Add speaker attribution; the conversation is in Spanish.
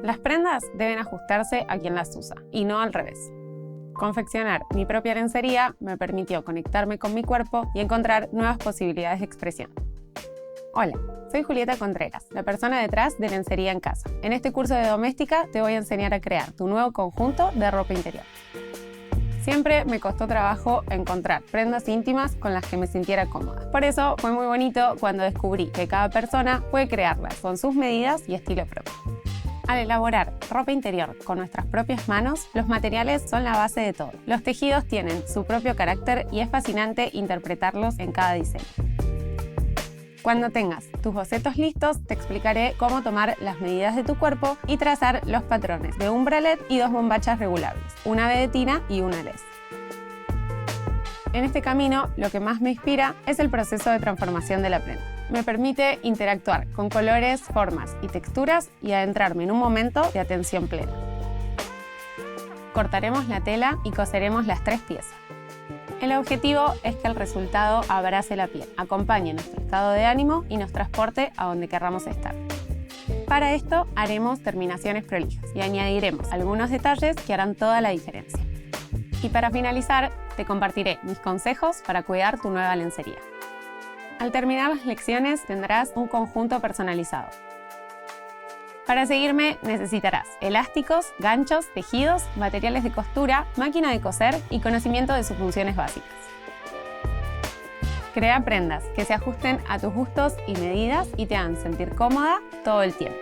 Speaker 1: Las prendas deben ajustarse a quien las usa, y no al revés. Confeccionar mi propia lencería me permitió conectarme con mi cuerpo y encontrar nuevas posibilidades de expresión. Hola, soy Julieta Contreras, la persona detrás de Lencería en Casa. En este curso de doméstica te voy a enseñar a crear tu nuevo conjunto de ropa interior. Siempre me costó trabajo encontrar prendas íntimas con las que me sintiera cómoda. Por eso fue muy bonito cuando descubrí que cada persona puede crearlas con sus medidas y estilo propio. Al elaborar ropa interior con nuestras propias manos, los materiales son la base de todo. Los tejidos tienen su propio carácter y es fascinante interpretarlos en cada diseño. Cuando tengas tus bocetos listos, te explicaré cómo tomar las medidas de tu cuerpo y trazar los patrones de un bralet y 2 bombachas regulables, una vedetina y una les. En este camino, lo que más me inspira es el proceso de transformación de la prenda. Me permite interactuar con colores, formas y texturas y adentrarme en un momento de atención plena. Cortaremos la tela y coseremos las 3 piezas. El objetivo es que el resultado abrace la piel, acompañe nuestro estado de ánimo y nos transporte a donde querramos estar. Para esto haremos terminaciones prolijas y añadiremos algunos detalles que harán toda la diferencia. Y para finalizar, te compartiré mis consejos para cuidar tu nueva lencería. Al terminar las lecciones tendrás un conjunto personalizado. Para seguirme necesitarás elásticos, ganchos, tejidos, materiales de costura, máquina de coser y conocimiento de sus funciones básicas. Crea prendas que se ajusten a tus gustos y medidas y te hagan sentir cómoda todo el tiempo.